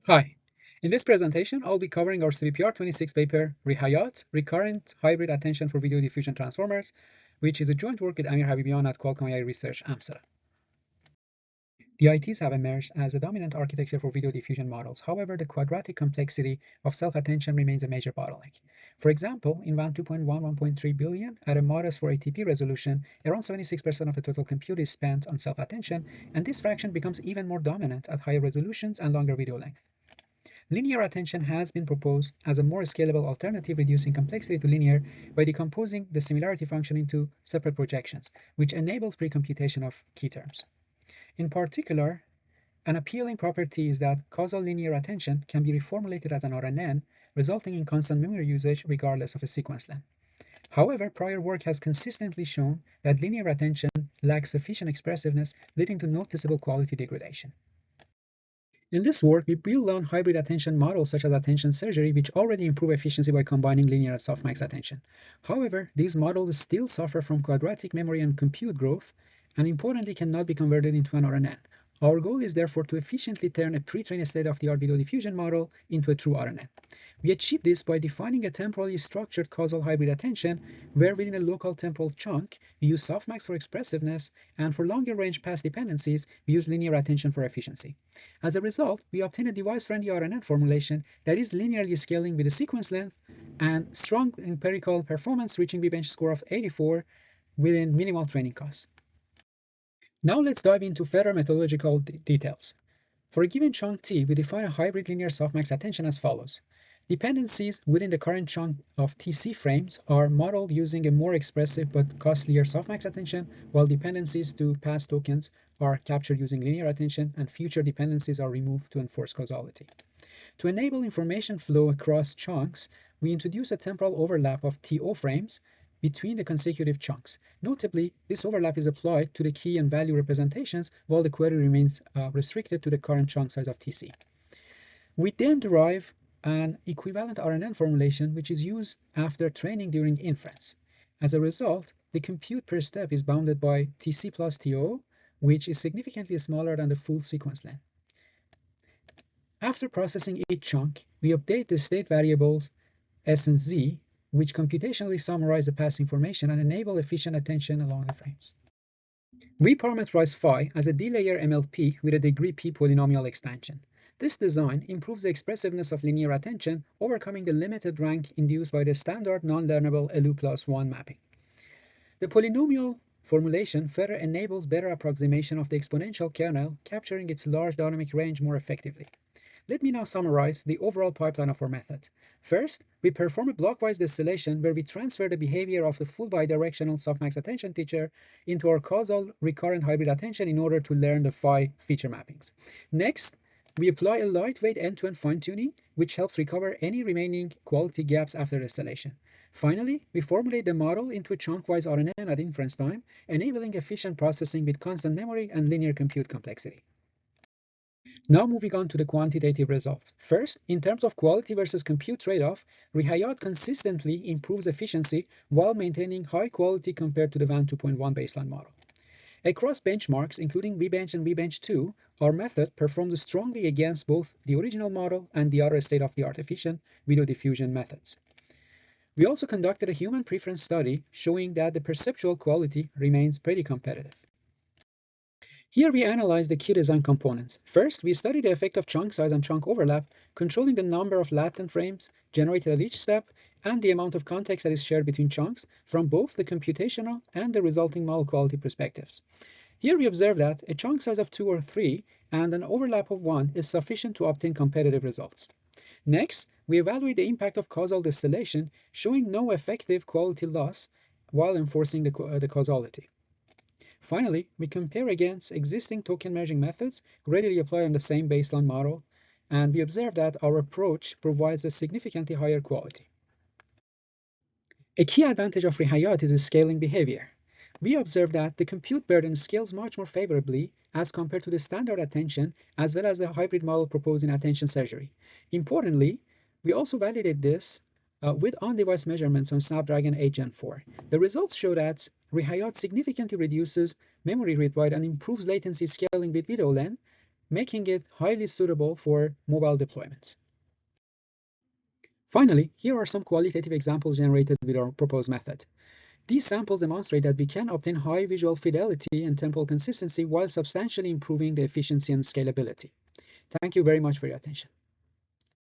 Hi. In this presentation, I'll be covering our CVPR 26 paper, ReHyAt, Recurrent Hybrid Attention for Video Diffusion Transformers, which is a joint work with Amir Habibian at Qualcomm AI Research, Amsterdam. The ITs have emerged as a dominant architecture for video diffusion models. However, the quadratic complexity of self-attention remains a major bottleneck. For example, in WAN 2.1, 1.3 billion, at a modest 480p resolution, around 76% of the total compute is spent on self-attention, and this fraction becomes even more dominant at higher resolutions and longer video length. Linear attention has been proposed as a more scalable alternative, reducing complexity to linear by decomposing the similarity function into separate projections, which enables pre-computation of key terms. In particular, an appealing property is that causal linear attention can be reformulated as an RNN, resulting in constant memory usage regardless of a sequence length. However, prior work has consistently shown that linear attention lacks sufficient expressiveness, leading to noticeable quality degradation. In this work, we build on hybrid attention models such as attention surgery, which already improve efficiency by combining linear and softmax attention. However, these models still suffer from quadratic memory and compute growth, and importantly cannot be converted into an RNN. Our goal is therefore to efficiently turn a pre-trained state-of-the-art video diffusion model into a true RNN. We achieve this by defining a temporally structured causal hybrid attention, where within a local temporal chunk, we use softmax for expressiveness, and for longer range path dependencies, we use linear attention for efficiency. As a result, we obtain a device-friendly RNN formulation that is linearly scaling with a sequence length and strong empirical performance, reaching vBench score of 84 within minimal training costs. Now let's dive into further methodological details. For a given chunk T, we define a hybrid linear softmax attention as follows. Dependencies within the current chunk of TC frames are modeled using a more expressive but costlier softmax attention, while dependencies to past tokens are captured using linear attention, and future dependencies are removed to enforce causality. To enable information flow across chunks, we introduce a temporal overlap of TO frames between the consecutive chunks. Notably, this overlap is applied to the key and value representations, while the query remains restricted to the current chunk size of TC. We then derive an equivalent RNN formulation, which is used after training during inference. As a result, the compute per step is bounded by TC plus TO, which is significantly smaller than the full sequence length. After processing each chunk, we update the state variables S and Z, which computationally summarize the past information and enable efficient attention along the frames. We parameterize phi as a d-layer MLP with a degree p polynomial expansion. This design improves the expressiveness of linear attention, overcoming the limited rank induced by the standard non-learnable LU+1 mapping. The polynomial formulation further enables better approximation of the exponential kernel, capturing its large dynamic range more effectively. Let me now summarize the overall pipeline of our method. First, we perform a blockwise distillation where we transfer the behavior of the full bidirectional softmax attention teacher into our causal recurrent hybrid attention in order to learn the phi feature mappings. Next, we apply a lightweight end-to-end fine-tuning, which helps recover any remaining quality gaps after distillation. Finally, we formulate the model into a chunk-wise RNN at inference time, enabling efficient processing with constant memory and linear compute complexity. Now moving on to the quantitative results. First, in terms of quality versus compute trade-off, ReHyAt consistently improves efficiency while maintaining high quality compared to the WAN 2.1 baseline model. Across benchmarks, including vBench and vBench 2, our method performs strongly against both the original model and the other state-of-the-art efficient video diffusion methods. We also conducted a human preference study showing that the perceptual quality remains pretty competitive. Here we analyze the key design components. First, we study the effect of chunk size and chunk overlap, controlling the number of latent frames generated at each step and the amount of context that is shared between chunks from both the computational and the resulting model quality perspectives. Here we observe that a chunk size of 2 or 3 and an overlap of 1 is sufficient to obtain competitive results. Next, we evaluate the impact of causal distillation, showing no effective quality loss while enforcing the causality. Finally, we compare against existing token merging methods readily applied on the same baseline model, and we observe that our approach provides a significantly higher quality. A key advantage of ReHyAt is its scaling behavior. We observe that the compute burden scales much more favorably as compared to the standard attention, as well as the hybrid model proposed in attention surgery. Importantly, we also validate this with on-device measurements on Snapdragon 8 Gen 4. The results show that ReHyAt significantly reduces memory read write and improves latency scaling with video length, making it highly suitable for mobile deployment. Finally, here are some qualitative examples generated with our proposed method. These samples demonstrate that we can obtain high visual fidelity and temporal consistency while substantially improving the efficiency and scalability. Thank you very much for your attention.